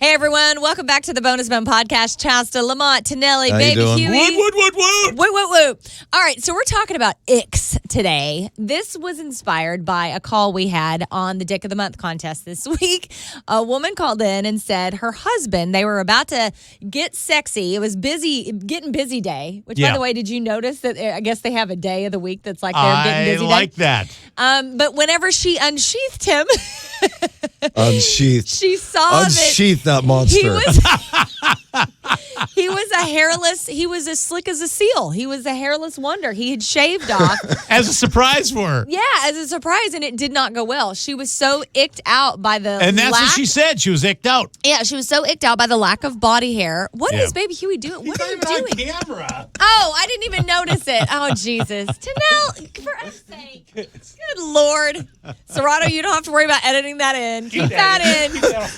Hey, everyone. Welcome back to the Bonus Bone Podcast. Chasta, Lamont, Tonelli, Baby Huey. Woot. All right, so we're talking about icks today. This was inspired by a call we had on the Dick of the Month contest this week. A woman called in and said her husband, they were about to get sexy. It was getting busy day, which, by the way, did you notice that I guess they have a day of the week that's like their getting busy day? I like that. But whenever she unsheathed him... Unsheathed. She saw Unsheathed that monster. He was as slick as a seal. He was a hairless wonder. He had shaved off. As a surprise for her. Yeah, as a surprise, and it did not go well. She was so icked out by the And that's what she said. She was icked out. Yeah, she was so icked out by the lack of body hair. What is Baby Huey doing? What are you doing? On camera. Oh, I didn't even notice it. Oh, Jesus. Tanel, for F's sake. Good Lord. Serrato, you don't have to worry about editing that in. Keep that in.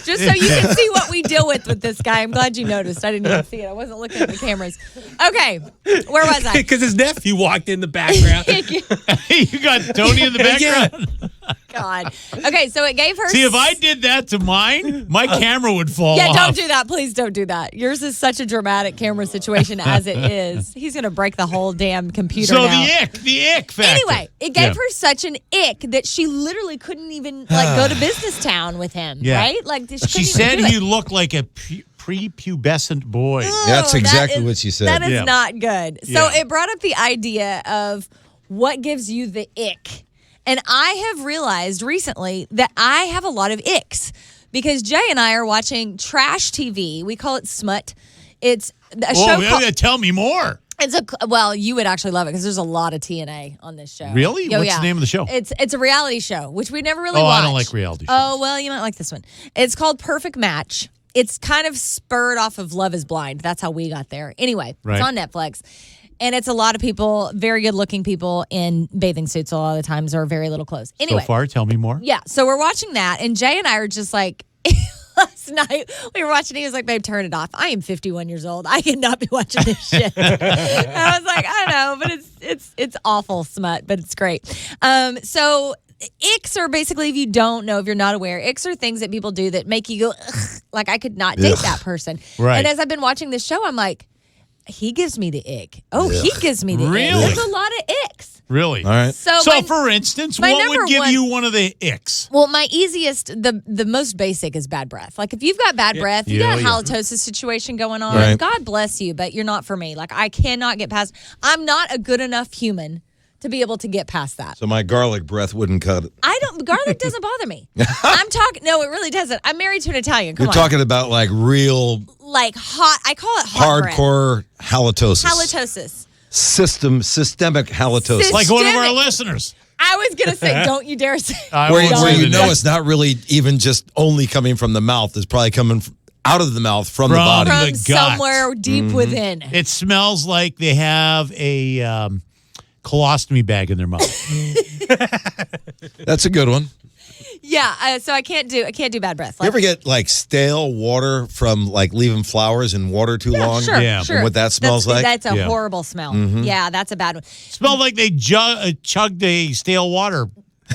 Just so you can see what we deal with this guy. I'm glad you noticed. I didn't even see it. I wasn't looking at the cameras. Okay. Where was I? Because his nephew walked in the background. You got Tony in the background? God. Okay, so it gave her... See, if I did that to mine, my camera would fall off. Don't do that. Please don't do that. Yours is such a dramatic camera situation as it is. He's going to break the whole damn computer now. the ick factor. Anyway, it gave her such an ick that she literally couldn't even go to business town with him, right? Like she said he looked like a prepubescent boy. That's exactly what she said. That is not good. So it brought up the idea of what gives you the ick. And I have realized recently that I have a lot of icks because Jay and I are watching trash TV. We call it smut. It's a show called... Tell me more. Well, you would actually love it because there's a lot of TNA on this show. Really? What's the name of the show? It's a reality show, which we never really watched. I don't like reality shows. Oh, well, you might like this one. It's called Perfect Match. It's kind of spurred off of Love is Blind. That's how we got there. Anyway, It's on Netflix. And it's a lot of people, very good-looking people in bathing suits a lot of the times or very little clothes. Anyway. So far, tell me more. Yeah, so we're watching that, and Jay and I are just like... Last night, we were watching it. He was like, babe, turn it off. I am 51 years old. I cannot be watching this shit. And I was like, I know, but it's awful smut, but it's great. So icks are basically, if you don't know, if you're not aware, icks are things that people do that make you go, ugh, like I could not date that person. Right. And as I've been watching this show, I'm like, he gives me the ick. Oh, he gives me the ick. Really? There's a lot of icks. Really? All right. So for instance, what would give you one of the icks? Well, my easiest, the most basic is bad breath. Like, if you've got bad breath, you got a halitosis situation going on, right. God bless you, but you're not for me. Like, I cannot get past, I'm not a good enough human to be able to get past that. So my garlic breath wouldn't cut it. Garlic doesn't bother me. I'm talking, no, it really doesn't. I'm married to an Italian. Come You're talking about like real... Like hot, I call it hot hardcore breath. halitosis. Halitosis. Systemic halitosis. Like one of our listeners. I was going to say, don't you dare say. Where you know it's not really even just only coming from the mouth. It's probably coming out of the mouth from the body. From the gut. somewhere deep within. It smells like they have a colostomy bag in their mouth. That's a good one. Yeah, so I can't do bad breath. You ever get like stale water from like leaving flowers in water too long? Sure, Yeah. sure. And what that smells like? That's a horrible smell. Yeah, that's a bad one. Smelled like they chugged a stale water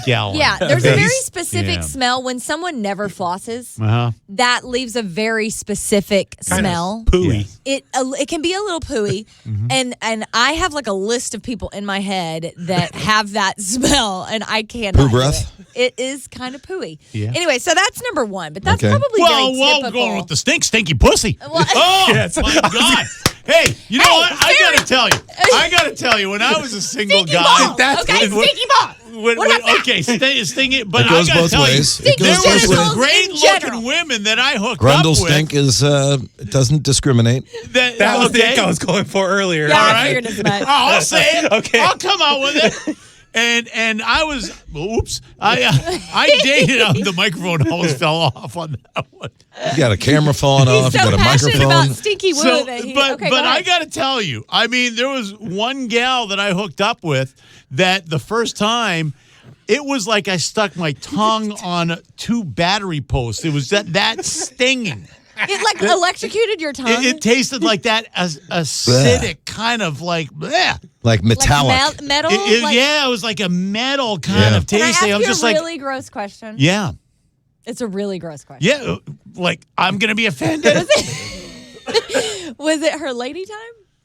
gallon. Yeah, there's a very specific smell when someone never flosses. That leaves a very specific smell. Pooey. It can be a little pooey, and I have like a list of people in my head that have that smell, and I cannot. Poo breath? It is kind of pooey. Yeah. Anyway, so that's number one, but that's Okay. probably very typical. Going with the stinky pussy. Well, Oh, my God. Hey, you know what? I got to tell you, when I was a single Stinky guy. ball. Okay, stinky ball. What about that? Okay, stinky, but It goes I got to both tell ways. you, It goes there both was ways. some great In general. looking women that I hooked Grundle up with. stink is it doesn't discriminate. That was the ick I was going for earlier. Yeah, All I right. figured as much. I'll say it. Okay. I'll come out with it. And I was, I dated, the microphone almost fell off on that one. You got a camera falling off. He's You so got a passionate microphone. about stinky woo So, that he, but okay, go I ahead. got to tell you, I mean, there was one gal that I hooked up with that the first time, it was like I stuck my tongue on 2 battery posts. It was that stinging. It like electrocuted your tongue. It tasted like that as acidic kind of like bleh. Like metallic. Like metal? It was like a metal kind of Can I taste. ask I'm you just a like, really gross question? yeah. It's a really gross question. Yeah, like I'm gonna be offended. Was it her lady time?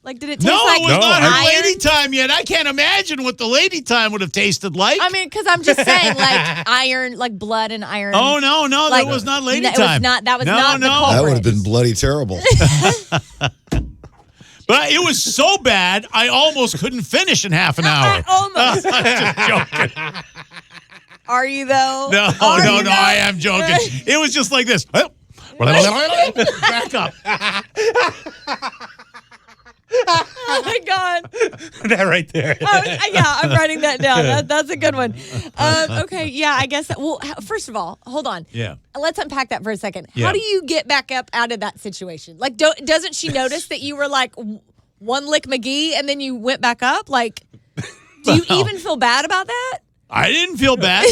Like, did it taste No, like it was not her iron? lady time yet. I can't imagine what the lady time would have tasted like. I mean, because I'm just saying, like iron, like blood and iron. Oh no, like, that was not lady it was time. not. That was no, not no. the culprit. That would have been bloody terrible. But it was so bad, I almost couldn't finish in half an hour. Almost. I'm just joking. Are you though? No, I am joking. It was just like this. Back up. Oh my God. That right there. Yeah, I'm writing that down. That's a good one. Okay, yeah, I guess. Well, first of all, hold on. Yeah. Let's unpack that for a second. Yeah. How do you get back up out of that situation? Like, doesn't she notice that you were like one lick McGee and then you went back up? Like, do you even feel bad about that? I didn't feel bad.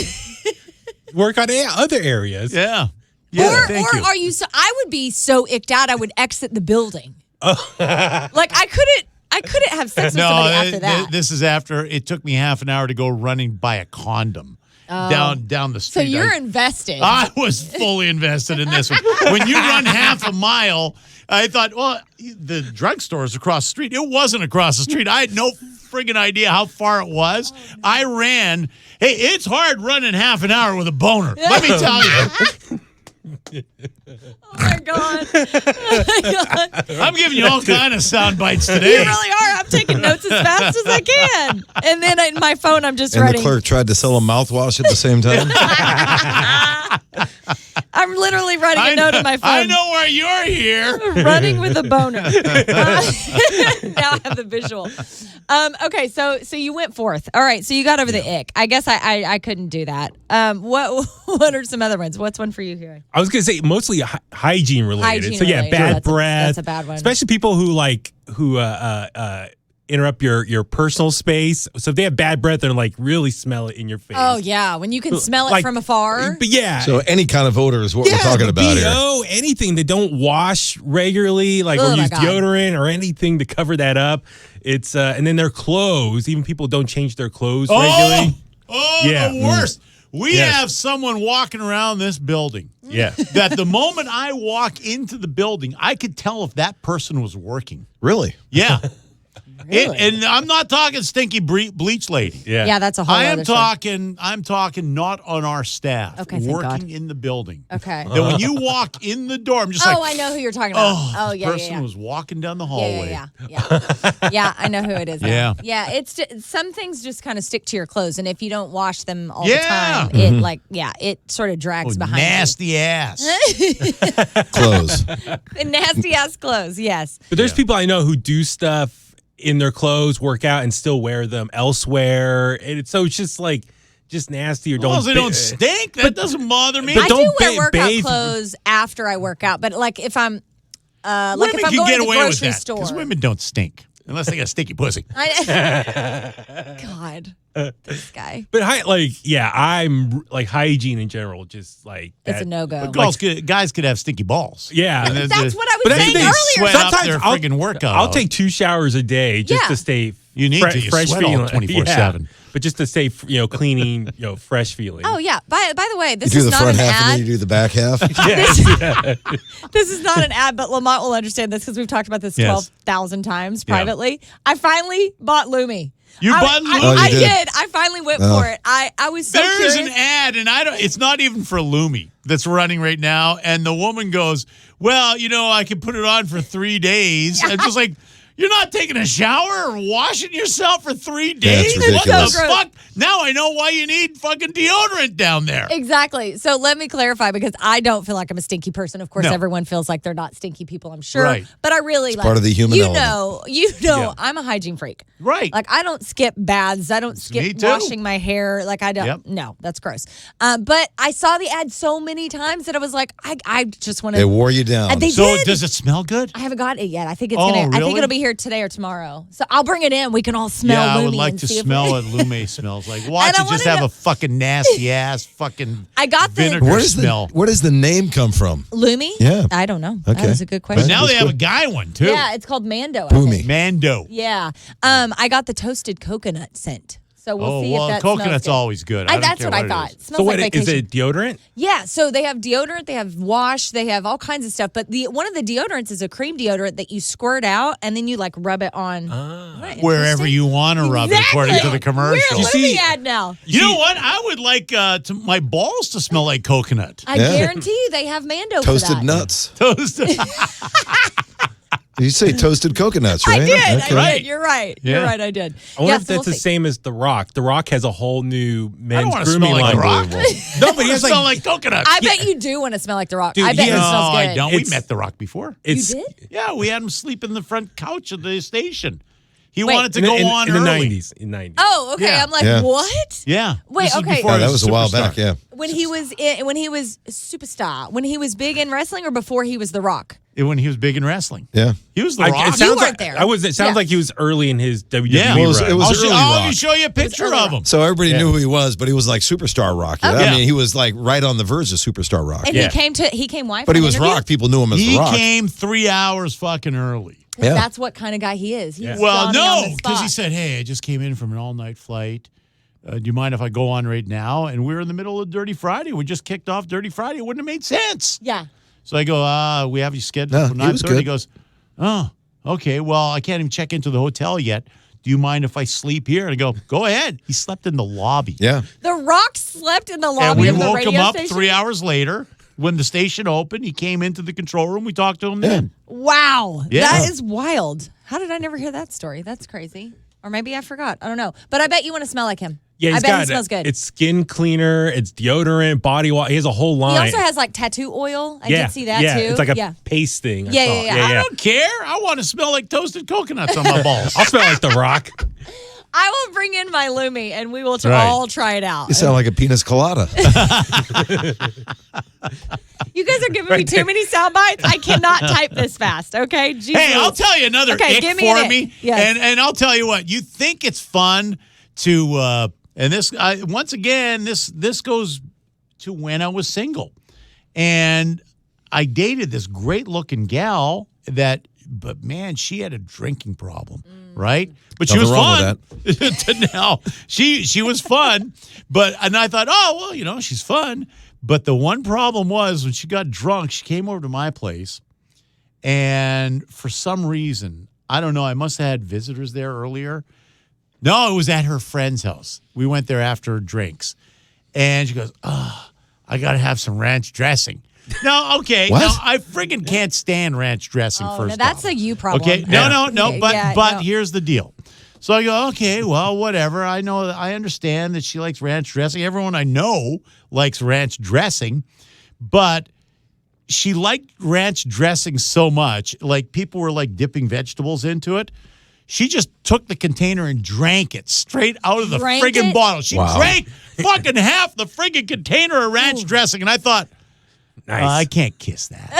Work on other areas. Yeah. Yeah, thank you. Are you so? I would be so icked out. I would exit the building. Like I couldn't have sex with somebody after that. This is after it took me half an hour to go running by a condom down the street. So you're invested. I was fully invested in this one. When you run half a mile, I thought, well, the drugstore is across the street. It wasn't across the street. I had no friggin' idea how far it was. I ran. Hey, it's hard running half an hour with a boner. Let me tell you. Oh my God. I'm giving you all kind of sound bites today. You really are. I'm taking notes as fast as I can. And then in my phone, I'm just And writing. the clerk tried to sell a mouthwash at the same time. I'm literally writing a note on my phone. I know where you're here. Running with a boner. Now I have the visual. Okay, so you went forth. All right, so you got over the ick. I guess I couldn't do that. What are some other ones? What's one for you here? I was going to say mostly hygiene related. Hygiene so yeah, related. bad breath. That's a bad one. Especially people who interrupt your personal space. So if they have bad breath, they're like really smell it in your face. Oh yeah, when you can smell it Like, from afar. But yeah. So any kind of odor is what we're talking about here. BO, anything that don't wash regularly, like Oh or my use God. deodorant or anything to cover that up. It's and then their clothes. Even people don't change their clothes regularly. Yeah. The worst. We Yes. have someone walking around this building Yeah. that the moment I walk into the building, I could tell if that person was working. Really? Yeah. Really? And I'm not talking stinky bleach lady. Yeah, that's a whole I am other story. I'm talking not on our staff. Okay, thank working God. in the building. Okay. That when you walk in the door, I'm just like, I know who you're talking about. oh, yeah, the person yeah. was walking down the hallway. Yeah, I know who it is. Yeah. Yeah, it's some things just kind of stick to your clothes, and if you don't wash them all Yeah. the time, it sort of drags behind Nasty ass. Clothes. you. Nasty ass clothes, yes. But there's people I know who do stuff in their clothes, work out, and still wear them elsewhere. And it's just nasty or As long as they don't stink. stink, that doesn't bother me. But I don't do wear workout bathe- clothes after I work out, but like if I'm women if I'm can going get to the away with grocery that store. because women don't stink unless they got a stinky pussy. God, this guy. But I'm like hygiene in general, just like It's that. a no-go. Guys could have stinky balls. Yeah. And That's what I But was that's saying the thing, earlier. sweat up Sometimes their I'll- friggin' workout. I'll take 2 showers a day just Yeah. to stay. You need to. You fresh sweat all feeling 24/7. But just to stay, cleaning, fresh feeling. Oh yeah. By the way, You this do is the not front an half and ad. then you do the back half. This is not an ad, but Lamont will understand this because we've talked about this Yes. 12,000 times Yeah. privately. I finally bought Lumi. You bought Lumi? Oh, you I did? did. I finally went for it. I was so There is curious. an ad, and it's not even for Lumi that's running right now. And the woman goes, "Well, I can put it on for 3 days." I'm just like, you're not taking a shower or washing yourself for 3 days? it's What the ridiculous. So gross. fuck? Now I know why you need fucking deodorant down there. Exactly. So let me clarify because I don't feel like I'm a stinky person. Of course, No. everyone feels like they're not stinky people, I'm sure. Right. But I really part of the human you element. know, Yeah. I'm a hygiene freak. Right. Like I don't skip baths. I don't Me skip too. washing my hair. Like I don't. Yep. No, that's gross. But I saw the ad so many times that I was like, I just want to. They wore you down. They So did. does it smell good? I haven't got it yet. I think it's Oh, gonna. I think really? it'll be here today or tomorrow. So I'll bring it in. We can all smell. Yeah, I would Lumi like and to see if smell we- what Lume smells like. Watch I it just wanna have know- a fucking nasty ass fucking I got the vinegar smell. Where does the name come from? Lumi. Yeah. I don't know. That Okay. was a good But question. Now they That's have a good. guy one too. Yeah, it's called Mando. I Boomy. think. Mando. Yeah. I got the toasted coconut scent. So we'll see if that coconut's smells always good. That's what I thought. It smells like vacation. Is it deodorant? Yeah, so they have deodorant, they have wash, they have all kinds of stuff. But one of the deodorants is a cream deodorant that you squirt out and then you like rub it on wherever you want to rub it, according to the commercial. What are we at now? You know what? I would like my balls to smell like coconut. I guarantee you they have Mando toasted for that. nuts. Toasted. Did you say toasted coconuts, right? I did. Okay. I did. You're right. Yeah. You're right. I did. I wonder if that's the same as The Rock. The Rock has a whole new men's grooming like line. The Rock. No, but he smell like coconut. I bet you do want to smell like The Rock. Dude, I bet it no, smells good. I don't. We met The Rock before. You did? Yeah, we had him sleep in the front couch of the station. He wanted to go on in early. the 90s. In 90s. Oh, okay. Yeah. I'm like, Yeah. what? Yeah. Wait, This is okay. before Oh, he that was a while superstar. back, yeah. When he was superstar, when he was big in wrestling, or before he was The Rock? When he was big in wrestling. Yeah. He was The Rock. It sounds weren't like, there. It sounds like he was early in his WWE Yeah. Well, it run. was early I'll Rock. show you a picture early of him. Rock. So everybody knew who he was, but he was like superstar Rock. Oh. I Yeah. mean, he was like right on the verge of superstar Rock. And he came wife. But for he an was interview? Rock. People knew him as He the Rock. came 3 hours fucking early. Yeah. That's what kind of guy he is. He's Well, Johnny on no, the because he spot. said, hey, I just came in from an all-night flight. Do you mind if I go on right now? And we're in the middle of Dirty Friday. We just kicked off Dirty Friday. It wouldn't have made sense. Yeah. So I go, we have you scheduled No, for he was 9:30. good. He goes, oh, okay. Well, I can't even check into the hotel yet. Do you mind if I sleep here? And I go ahead. He slept in the lobby. Yeah. The Rock slept in the And lobby we of the woke radio him up station. 3 hours later. When the station opened, he came into the control room. We talked to him then. Wow. Yeah. That is wild. How did I never hear that story? That's crazy. Or maybe I forgot. I don't know. But I bet you want to smell like him. Yeah, I bet he smells good. It's skin cleaner, it's deodorant, body wash. He has a whole line. He also has like tattoo oil. I did see that too. It's like a paste thing. I Yeah, saw. yeah, yeah. I don't care. I want to smell like toasted coconuts on my balls. I'll smell like The Rock. I will bring in my Lumi and we will Right. all try it out. You sound like a penis colada. You guys are giving me too many sound bites. I cannot type this fast. Okay. Jesus. Hey, I'll tell you another ick give me for an me. ick. Yes. And I'll tell you what, you think it's fun to and this once again, this goes to when I was single. And I dated this great looking gal but man, she had a drinking problem, right? But she was Nothing wrong fun. To now, she was fun, and I thought, oh well, she's fun. But the one problem was when she got drunk, she came over to my place, and for some reason, I don't know, I must have had visitors there earlier. No, it was at her friend's house. We went there after drinks, and she goes, I got to have some ranch dressing. No, okay. What? Now, I friggin' can't stand ranch dressing, Oh, first no, that's off. a you problem. Okay, no, Yeah, but no. here's the deal. So I go, okay, well, whatever. I understand that she likes ranch dressing. Everyone I know likes ranch dressing, but she liked ranch dressing so much, like people were like dipping vegetables into it. She just took the container and drank it straight out of the Drank friggin' it? bottle. She Wow. drank fucking half the friggin' container of ranch dressing, and I thought, Nice. I can't kiss that.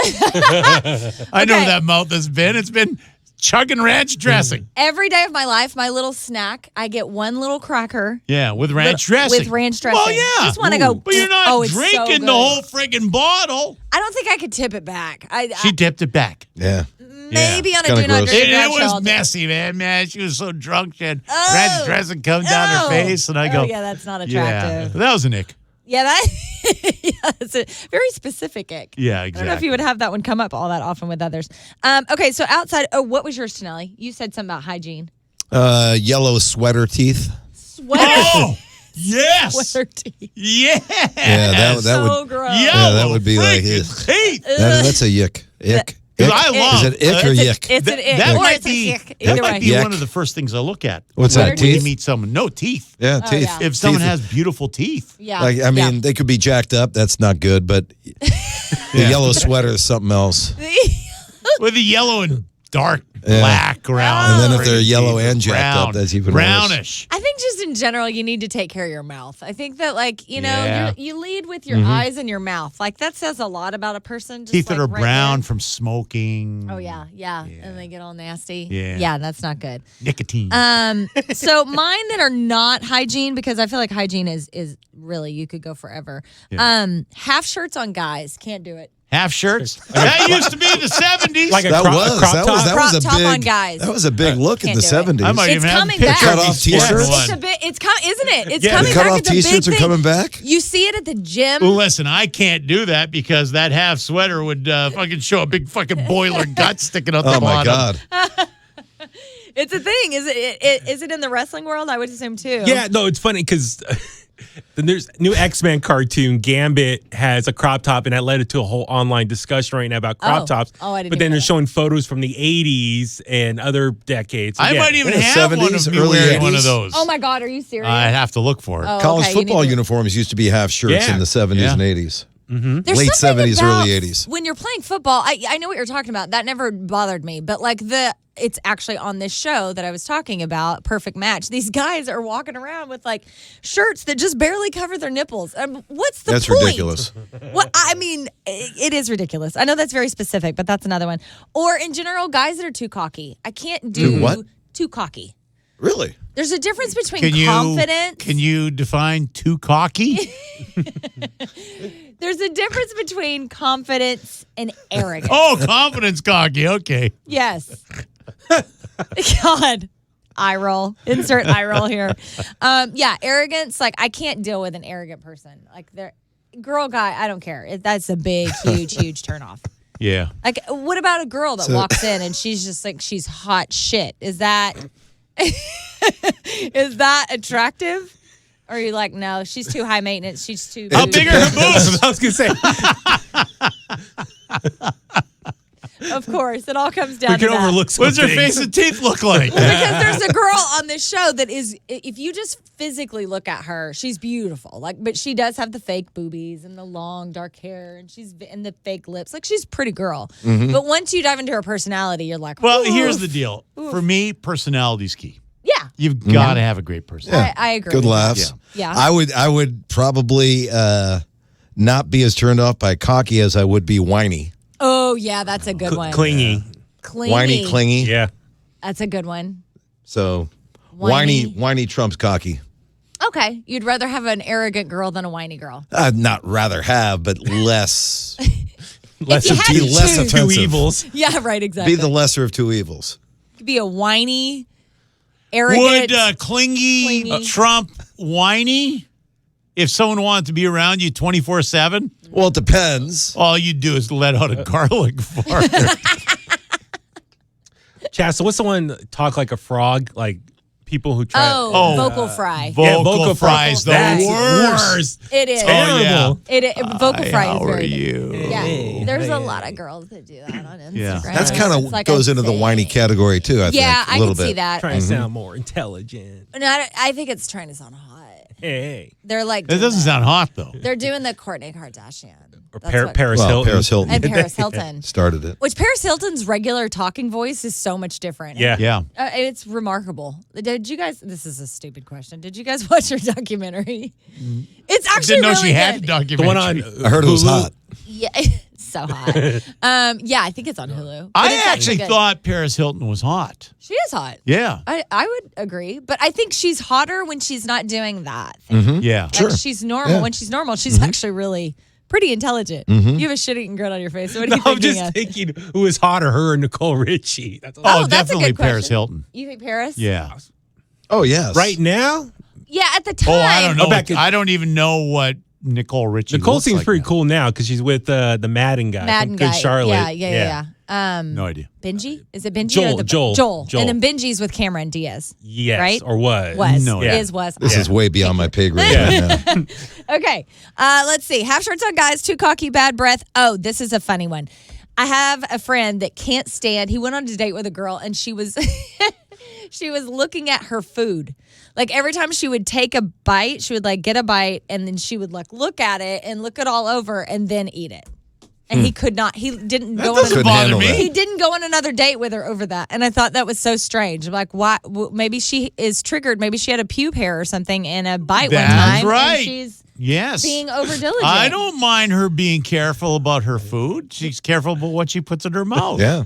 I know Okay. that mouth has been. It's been chugging ranch dressing. Every day of my life, my little snack, I get one little cracker Yeah, with ranch dressing. with ranch dressing. Well, yeah. Just want to go. But you're not oh, it's so drinking good. the whole friggin' bottle. I don't think I could tip it back. She dipped it back. Yeah. Maybe on a Kinda do not gross. drink It drive was show. messy, man. She was so drunk. She had Oh. ranch dressing come down her Oh. face. And I go, Oh, yeah, that's not yeah. attractive. That was an ick. Yeah, it's a very specific ick. Yeah, I don't know if exactly. you would have that one come up all that often with others. Okay, so outside, what was yours, Tonelli? You said something about hygiene. Yellow sweater teeth. Sweater, Oh, yes. sweater teeth. Yes. Yeah, that would. So gross. Yellow that would be like friggin' it. teeth. That's a yick. Ick. Ick? I love- Is it ick or It's yick? It's an ick. That Or might it's be, an ick. Either that might way. be Yuck. one of the first things I look at. What's Sweater that? When you Teeth? meet someone. No, teeth. Yeah, teeth. yeah. If someone Teeth. has beautiful teeth. Yeah. Like, I mean, they could be jacked up. That's not good, but the yellow sweater is something else. With the yellow and dark Yeah. black around. And then if they're friggin' yellow teeth, and jacked up, brown, that's even worse. brownish. I think just in general, you need to take care of your mouth. I think that, like, Yeah. you lead with your eyes and your mouth. Like, that says a lot about a person. Just Teeth that like are right brown there. from smoking. Oh, yeah. And they get all nasty. Yeah. Yeah, that's not good. Nicotine. So mine that are not hygiene, because I feel like hygiene is really, you could go forever. Yeah. Half shirts on guys, can't do it. Half shirts? That used to be in the 70s. Like a That crop was a Crop top big on guys. That was a big look in Can't the do it. '70s. I might It's even have a coming picture back. of Cut-off me sporting t-shirts? one. It's a bit. Isn't it? It's Yeah, coming the back. cut-off It's a big t-shirts are thing. coming back. You see it at the gym. Listen, I can't do that because that half sweater would fucking show a big fucking boiler gut sticking out the Oh my bottom. God! It's a thing. Is it in the wrestling world? I would assume too. Yeah, no, it's funny because then there's new X-Men cartoon. Gambit has a crop top, and that led to a whole online discussion right now about crop tops. Oh, I didn't But then even they're know showing photos from the 80s and other decades. So I yeah. might even In the have one 70s, of me early wearing one 80s. of those. Oh my God, are you serious? I have to look for it. Oh, College okay, you football need to- uniforms used to be half shirts Yeah. in the '70s Yeah. and '80s. There's Late something 70s, about early 80s. when you're playing football. I know what you're talking about. That never bothered me. But like it's actually on this show that I was talking about, Perfect Match. These guys are walking around with like shirts that just barely cover their nipples. What's the That's point? ridiculous. What I mean, it is ridiculous. I know that's very specific, but that's another one. Or in general, guys that are too cocky. I can't do Too what? Too cocky. Really? There's a difference between Can confidence. you define too cocky? There's a difference between confidence and arrogance. Oh, confidence cocky. Okay. Yes. God. Eye roll. Insert eye roll here. Yeah, arrogance. Like, I can't deal with an arrogant person. Like, girl, guy, I don't care. That's a big, huge turnoff. Yeah. Like, what about a girl that walks in and she's just like, she's hot shit? Is that attractive? Or are you like, no, she's too high maintenance. She's too. How big are her boobs? I was going to say, Of course, it all comes down we to can that. overlook some What's her things. face and teeth look like? Because there's a girl on this show that is, if you just physically look at her, she's beautiful. Like, but she does have the fake boobies and the long dark hair, and the fake lips. Like, she's a pretty girl. But once you dive into her personality, you're like, Well, oof. here's the deal. For me, personality's key. Yeah, You've got to have a great personality. I agree. Good with laughs. Yeah. I would probably not be as turned off by cocky as I would be whiny. that. Oh, yeah, that's a good one. Clingy. Clingy. Whiny, clingy. Yeah. That's a good one. So Whiny. whiny trumps cocky. Okay, you'd rather have an arrogant girl than a whiny girl. I'd not rather have, but less. Less you of had be to less choose. two offensive. evils. Yeah, right. Exactly. Be the lesser of two evils. be a whiny, arrogant. Would clingy Clingy. trump whiny if someone wanted to be around you 24/7? Well, it depends. All you do is let out a garlic fart. Chasta, what's the one talk like a frog? Like people who try. Oh, vocal fry. Vocal fry's the That's worst. It is. Terrible. Vocal fry is How very are you? Yeah, there's a lot of girls that do that on Instagram. Yeah. That's kind It's of like goes a into the thing. whiny category too. I Yeah, think a I little can bit. see that. Trying to sound more intelligent. No, I think it's trying to sound hot. Hey. They're like That doing doesn't sound hot though. They're doing the Kourtney Kardashian Or That's what- Paris Well, Hilton. Paris Hilton and Paris Hilton. started it. Which Paris Hilton's regular talking voice is so much different. Yeah. Yeah. It's remarkable. Did you guys? This is a stupid question. Did you guys watch her documentary? It's I actually didn't know really she had a good. documentary. The one on I heard it was Hulu. hot. Yeah, so hot. Yeah, I think it's on Hulu. But I it's actually good. thought Paris Hilton was hot. she is hot. Yeah. I would agree, but I think she's hotter when she's not doing that thing. Yeah. Like Sure. she's normal. Yeah. When she's normal, she's actually really pretty intelligent. You have a shit-eating grin on your face. So what are you No, I'm thinking just of? thinking who is hotter, her or Nicole Richie? That's all. Oh, that's a definitely good Paris question. Hilton. You think Paris? Yeah. Oh yes. Right now, Yeah, at the time. Oh, I don't know. back in- I don't even know what Nicole Richie Nicole looks seems like pretty now. cool now because she's with the Madden guy Madden from Good guy. Charlotte. Yeah. No idea. Benji? Is it Benji? Joel, or the, Joel. And then Benji's with Cameron Diaz. Yes, Right? or was. Was. No, yeah. Was. This is way beyond my pay grade right now. Okay. Let's see. Half shirts on guys, too cocky, bad breath. Oh, this is a funny one. I have a friend that can't stand. He went on a date with a girl and she was she was looking at her food. Like every time she would take a bite, she would like get a bite and then she would like look at it and look it all over and then eat it. And he could not. He didn't go on. doesn't Couldn't bother handle me. that. He didn't go on another date with her over that. And I thought that was so strange. I'm like, why? Maybe she is triggered. Maybe she had a pube hair or something in a bite one That's time. right. And she's Yes. being over diligent. I don't mind her being careful about her food. She's careful about what she puts in her mouth. Yeah.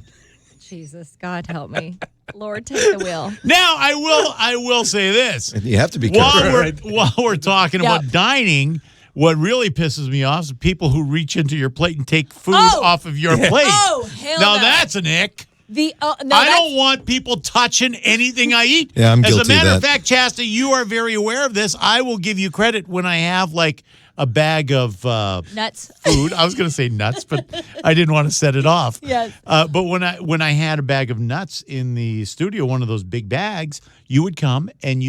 Jesus, God help me. Lord, take the wheel. Now I will say this. And you have to be careful. While we're talking Yeah. about dining, What really pisses me off is people who reach into your plate and take food off of your plate. Oh, hell now no. That's an ick. No, I don't want people touching anything I eat. Yeah, I'm As guilty a matter of of that. fact, Chasta, you are very aware of this. I will give you credit when I have like a bag of nuts food. I was going to say nuts, but I didn't want to set it off. Yes. But when I had a bag of nuts in the studio, one of those big bags, you would come and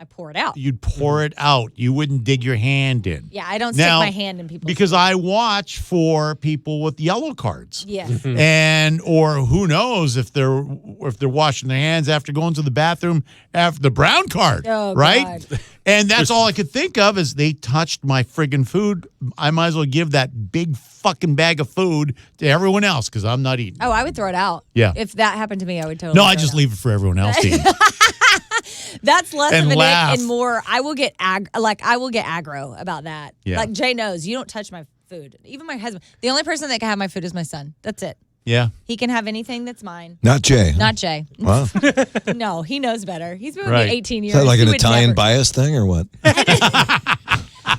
I pour it out. you'd pour it out. You wouldn't dig your hand in. Yeah, I don't stick my hand in people's because food. I watch for people with yellow cards. Yes. And or who knows if they're washing their hands after going to the bathroom after the brown card, Oh, right? God. And that's all I could think of is they touched my friggin' food. I might as well give that big fucking bag of food to everyone else because I'm not eating. Oh, I would throw it out. Yeah. If that happened to me, I would totally No, throw I just it out. leave it for everyone else to eat. That's less And of an laugh. ick and more. I will get aggro about that. Yeah. Like Jay knows, you don't touch my food. Even my husband. The only person that can have my food is my son. That's it. Yeah. He can have anything that's mine. Not Jay. Not Jay. Wow. Is No, he knows better. He's been with Right. me 18 years. that like He an would Italian never- bias thing or what?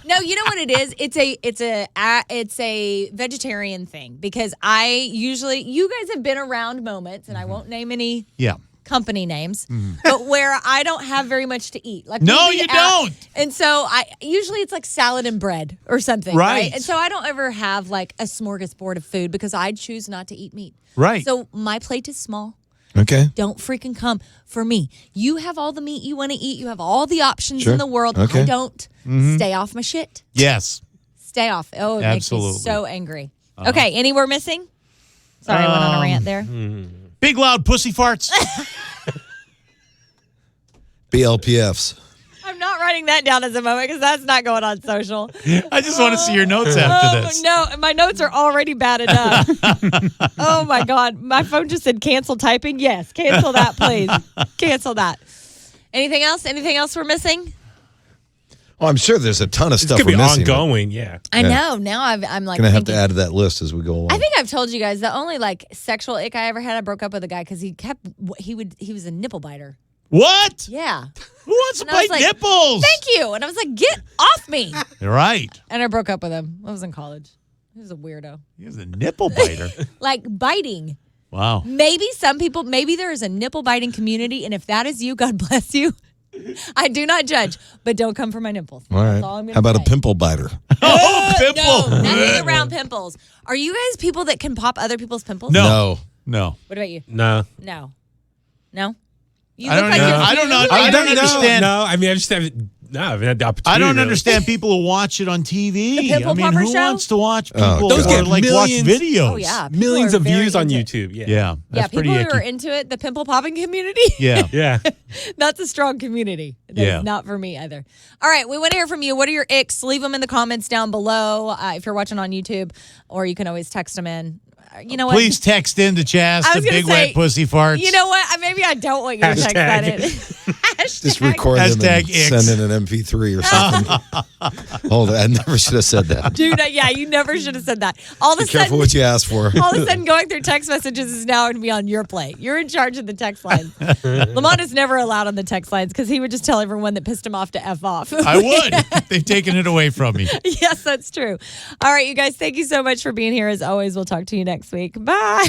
No, you know what it is? It's a vegetarian thing because you guys have been around moments, and I won't name any Yeah. company names, but where I don't have very much to eat. Like No, we'll be you out- don't. And so usually it's like salad and bread or something, Right. And so I don't ever have like a smorgasbord of food because I choose not to eat meat. Right. So my plate is small. Okay. Don't freaking come for me. You have all the meat you want to eat. You have all the options Sure. in the world. Okay. I don't. Stay off my shit. Yes. Stay off. Oh, it Absolutely. makes me so angry. Okay, anywhere missing? Sorry, I went on a rant there. Big loud pussy farts. BLPFs. I'm not writing that down as a moment because that's not going on social. I just want to see your notes after this. No, my notes are already bad enough. Oh my God. My phone just said cancel typing. Yes, cancel that, please. Cancel that. Anything else? Anything else we're missing? Oh, I'm sure there's a ton of It's stuff gonna we're be missing. ongoing. Yeah. I know. Now I'm like Gonna have to thinking- add to that list as we go along. I think I've told you guys the only like sexual ick I ever had. I broke up with a guy because he was a nipple biter. What? Yeah. Who wants to And I was bite like, nipples? Thank you. And I was like, get off me. You're right. And I broke up with him. I was in college. He was a weirdo. He was a nipple biter. Like biting. Wow. Maybe there is a nipple biting community, and if that is you, God bless you. I do not judge, but don't come for my nipples. All right. That's all I'm gonna How about say. a pimple biter? Oh, pimple. No, nothing around pimples. Are you guys people that can pop other people's pimples? No. No. What about you? No. No. No? You I look don't like know. you're- I don't you know. look I like don't you're- understand. No, I mean, I just haven't had the opportunity. I don't really. understand people who watch it on TV. The Pimple I mean, Popper who show? wants to watch Oh, people Those or get like watch millions. videos? Oh, yeah. People Millions are of very views on into it. YouTube. Yeah. Yeah. That's Yeah, people pretty who are icky. into it, the pimple popping community. Yeah. Yeah. That's a strong community. That's Yeah. not for me either. All right, we want to hear from you. What are your icks? Leave them in the comments down below if you're watching on YouTube, or you can always text them in. You know what? Please text in to Chaz I the was gonna big say, wet pussy farts. You know what? Maybe I don't want you to text that in. Just record them and Hashtag icks. send in an MP3 or something. Hold on. I never should have said that. Dude, yeah, you never should have said that. All of Be a careful sudden, what you ask for. all of a sudden, going through text messages is now going to be on your plate. You're in charge of the text lines. Lamont is never allowed on the text lines because he would just tell everyone that pissed him off to F off. I would. They've taken it away from me. Yes, that's true. All right, you guys, thank you so much for being here. As always, we'll talk to you next week. Bye.